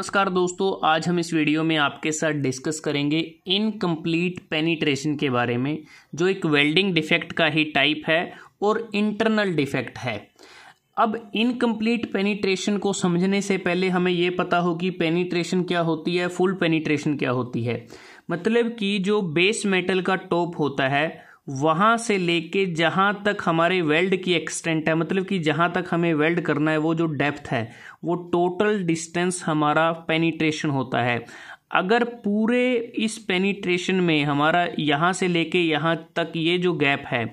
नमस्कार दोस्तों, आज हम इस वीडियो में आपके साथ डिस्कस करेंगे इनकम्प्लीट पेनिट्रेशन के बारे में, जो एक वेल्डिंग डिफेक्ट का ही टाइप है और इंटरनल डिफेक्ट है। अब इनकम्प्लीट पेनिट्रेशन को समझने से पहले हमें ये पता हो कि पेनिट्रेशन क्या होती है, फुल पेनिट्रेशन क्या होती है। मतलब कि जो बेस मेटल का टॉप होता है वहाँ से लेके जहाँ तक हमारे वेल्ड की एक्सटेंट है, मतलब कि जहाँ तक हमें वेल्ड करना है वो जो डेप्थ है, वो टोटल डिस्टेंस हमारा पेनिट्रेशन होता है। अगर पूरे इस पेनिट्रेशन में हमारा यहाँ से लेके यहाँ तक ये जो गैप है,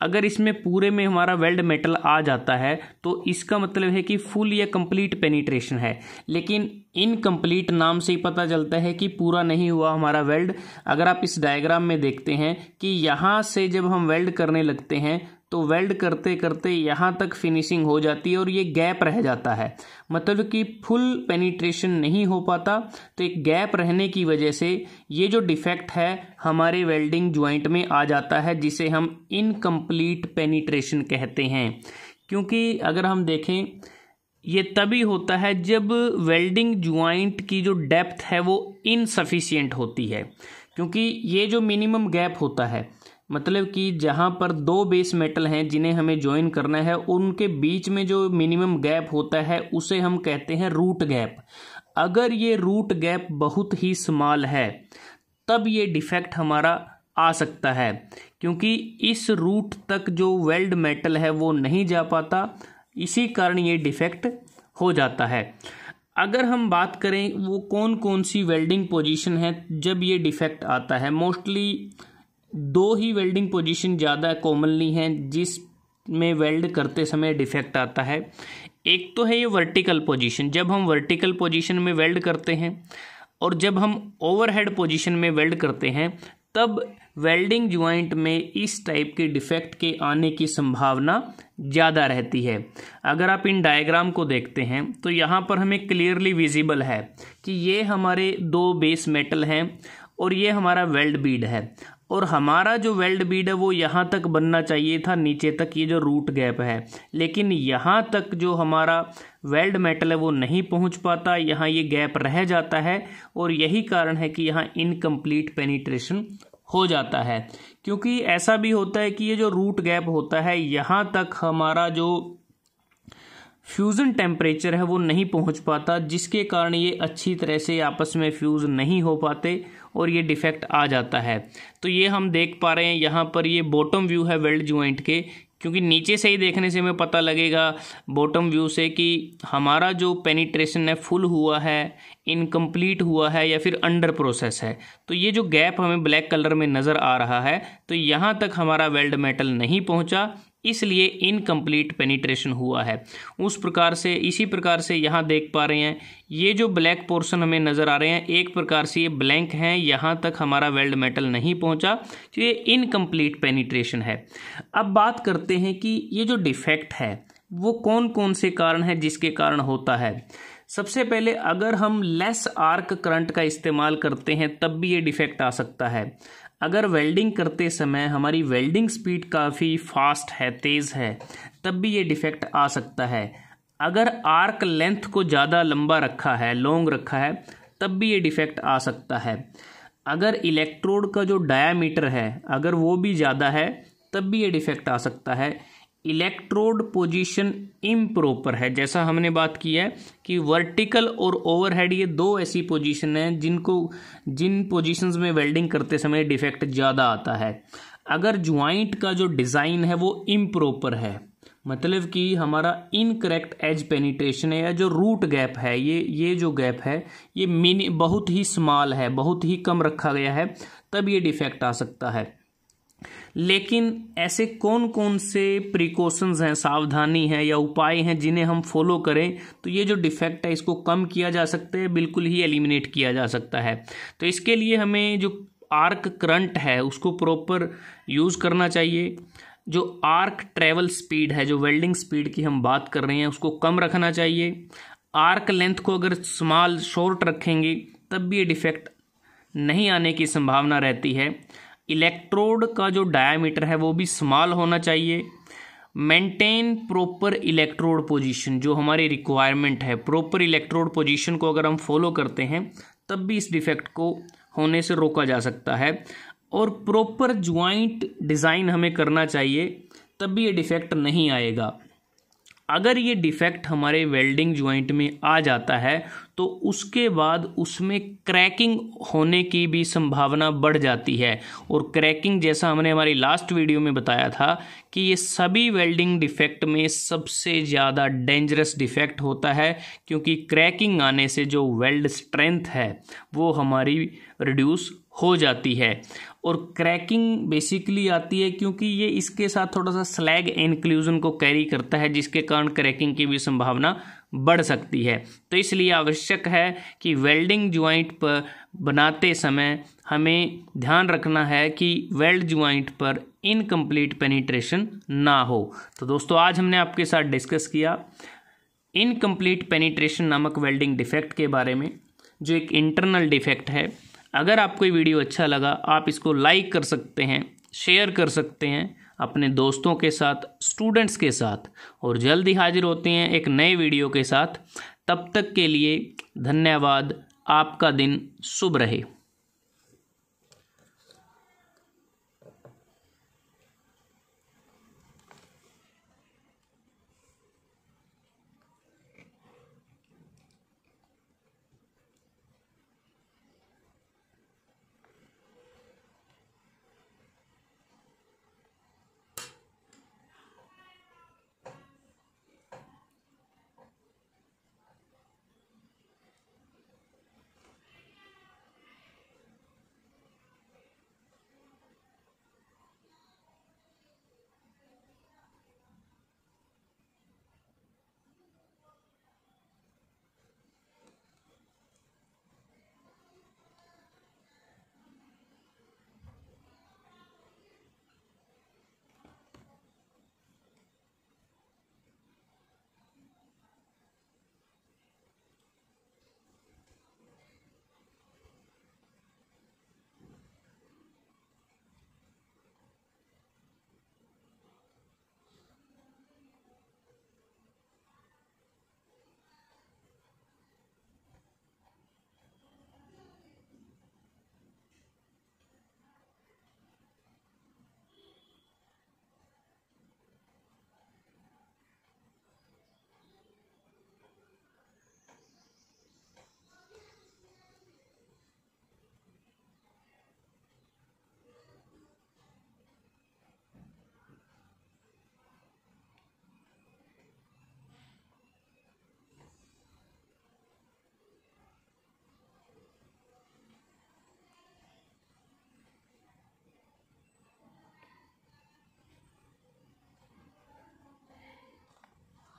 अगर इसमें पूरे में हमारा वेल्ड मेटल आ जाता है तो इसका मतलब है कि फुल या कंप्लीट पेनिट्रेशन है। लेकिन इनकम्प्लीट नाम से ही पता चलता है कि पूरा नहीं हुआ हमारा वेल्ड। अगर आप इस डायग्राम में देखते हैं कि यहाँ से जब हम वेल्ड करने लगते हैं तो वेल्ड करते करते यहाँ तक फिनिशिंग हो जाती है और ये गैप रह जाता है, मतलब कि फुल पेनिट्रेशन नहीं हो पाता। तो एक गैप रहने की वजह से ये जो डिफेक्ट है हमारे वेल्डिंग ज्वाइंट में आ जाता है, जिसे हम इनकम्प्लीट पेनिट्रेशन कहते हैं। क्योंकि अगर हम देखें ये तभी होता है जब वेल्डिंग ज्वाइंट की जो डेप्थ है वो इनसफिशिएंट होती है। क्योंकि ये जो मिनिमम गैप होता है, मतलब कि जहाँ पर दो बेस मेटल हैं जिन्हें हमें ज्वाइन करना है, उनके बीच में जो मिनिमम गैप होता है उसे हम कहते हैं रूट गैप। अगर ये रूट गैप बहुत ही स्मॉल है तब ये डिफेक्ट हमारा आ सकता है, क्योंकि इस रूट तक जो वेल्ड मेटल है वो नहीं जा पाता, इसी कारण ये डिफेक्ट हो जाता है। अगर हम बात करें वो कौन कौन सी वेल्डिंग पोजीशन है जब ये डिफेक्ट आता है, मोस्टली दो ही वेल्डिंग पोजीशन ज़्यादा कॉमनली हैं जिसमें वेल्ड करते समय डिफेक्ट आता है। एक तो है ये वर्टिकल पोजीशन, जब हम वर्टिकल पोजीशन में वेल्ड करते हैं, और जब हम ओवरहेड पोजीशन में वेल्ड करते हैं तब वेल्डिंग ज्वाइंट में इस टाइप के डिफेक्ट के आने की संभावना ज़्यादा रहती है। अगर आप इन डायग्राम को देखते हैं तो यहाँ पर हमें क्लियरली विजिबल है कि ये हमारे दो बेस मेटल हैं और ये हमारा वेल्ड बीड है, और हमारा जो वेल्ड बीड है वो यहाँ तक बनना चाहिए था, नीचे तक ये जो रूट गैप है, लेकिन यहाँ तक जो हमारा वेल्ड मेटल है वो नहीं पहुँच पाता, यहाँ ये गैप रह जाता है, और यही कारण है कि यहाँ इनकम्प्लीट पेनिट्रेशन हो जाता है। क्योंकि ऐसा भी होता है कि ये जो रूट गैप होता है यहाँ तक हमारा जो फ्यूज़न टेम्परेचर है वो नहीं पहुंच पाता, जिसके कारण ये अच्छी तरह से आपस में फ्यूज़ नहीं हो पाते और ये डिफेक्ट आ जाता है। तो ये हम देख पा रहे हैं यहाँ पर, ये बॉटम व्यू है वेल्ड ज्वाइंट के, क्योंकि नीचे से ही देखने से हमें पता लगेगा बॉटम व्यू से कि हमारा जो पेनिट्रेशन है फुल हुआ है, इनकम्प्लीट हुआ है या फिर अंडर प्रोसेस है। तो ये जो गैप हमें ब्लैक कलर में नज़र आ रहा है, तो यहाँ तक हमारा वेल्ड मेटल नहीं पहुँचा, इसलिए इनकम्प्लीट पेनिट्रेशन हुआ है। इसी प्रकार से यहाँ देख पा रहे हैं ये जो ब्लैक पोर्शन हमें नज़र आ रहे हैं, एक प्रकार से ये ब्लैंक हैं, यहाँ तक हमारा वेल्ड मेटल नहीं पहुँचा, तो ये इनकम्प्लीट पेनिट्रेशन है। अब बात करते हैं कि ये जो डिफेक्ट है वो कौन कौन से कारण है जिसके कारण होता है। सबसे पहले अगर हम लेस आर्क करंट का इस्तेमाल करते हैं तब भी ये डिफेक्ट आ सकता है। अगर वेल्डिंग करते समय हमारी वेल्डिंग स्पीड काफ़ी फास्ट है, तेज़ है, तब भी ये डिफेक्ट आ सकता है। अगर आर्क लेंथ को ज़्यादा लंबा रखा है, लॉन्ग रखा है, तब भी ये डिफेक्ट आ सकता है। अगर इलेक्ट्रोड का जो डायामीटर है अगर वो भी ज़्यादा है तब भी ये डिफेक्ट आ सकता है। इलेक्ट्रोड पोजीशन इम्प्रॉपर है, जैसा हमने बात की है कि वर्टिकल और ओवरहेड ये दो ऐसी पोजीशन हैं जिन पोजीशंस में वेल्डिंग करते समय डिफेक्ट ज़्यादा आता है। अगर ज्वाइंट का जो डिज़ाइन है वो इम्प्रॉपर है, मतलब कि हमारा इनकरेक्ट एज पेनिट्रेशन है, या जो रूट गैप है ये जो गैप है ये बहुत ही स्मॉल है, बहुत ही कम रखा गया है, तब ये डिफेक्ट आ सकता है। लेकिन ऐसे कौन कौन से प्रिकॉशंस हैं, सावधानी है या उपाय हैं जिन्हें हम फॉलो करें तो ये जो डिफेक्ट है इसको कम किया जा सकता है, बिल्कुल ही एलिमिनेट किया जा सकता है। तो इसके लिए हमें जो आर्क करंट है उसको प्रॉपर यूज़ करना चाहिए। जो आर्क ट्रेवल स्पीड है, जो वेल्डिंग स्पीड की हम बात कर रहे हैं, उसको कम रखना चाहिए। आर्क लेंथ को अगर शॉर्ट रखेंगे तब भी ये डिफेक्ट नहीं आने की संभावना रहती है। इलेक्ट्रोड का जो डायामीटर है वो भी स्मॉल होना चाहिए, मेंटेन प्रॉपर इलेक्ट्रोड पोजीशन, जो हमारी रिक्वायरमेंट है, प्रॉपर इलेक्ट्रोड पोजीशन को अगर हम फॉलो करते हैं तब भी इस डिफेक्ट को होने से रोका जा सकता है। और प्रॉपर ज्वाइंट डिज़ाइन हमें करना चाहिए, तब भी ये डिफेक्ट नहीं आएगा। अगर ये डिफेक्ट हमारे वेल्डिंग ज्वाइंट में आ जाता है तो उसके बाद उसमें क्रैकिंग होने की भी संभावना बढ़ जाती है। और क्रैकिंग, जैसा हमने हमारी लास्ट वीडियो में बताया था कि ये सभी वेल्डिंग डिफेक्ट में सबसे ज़्यादा डेंजरस डिफेक्ट होता है, क्योंकि क्रैकिंग आने से जो वेल्ड स्ट्रेंथ है वो हमारी रिड्यूस हो जाती है। और क्रैकिंग बेसिकली आती है क्योंकि ये इसके साथ थोड़ा सा स्लैग इंक्लूजन को कैरी करता है, जिसके कारण क्रैकिंग की भी संभावना बढ़ सकती है। तो इसलिए आवश्यक है कि वेल्डिंग ज्वाइंट पर बनाते समय हमें ध्यान रखना है कि वेल्ड ज्वाइंट पर इनकम्प्लीट पेनिट्रेशन ना हो। तो दोस्तों, आज हमने आपके साथ डिस्कस किया इनकम्प्लीट पेनिट्रेशन नामक वेल्डिंग डिफेक्ट के बारे में, जो एक इंटरनल डिफेक्ट है। अगर आपको ये वीडियो अच्छा लगा, आप इसको लाइक कर सकते हैं, शेयर कर सकते हैं अपने दोस्तों के साथ, स्टूडेंट्स के साथ, और जल्द ही हाजिर होते हैं एक नए वीडियो के साथ। तब तक के लिए धन्यवाद। आपका दिन शुभ रहे।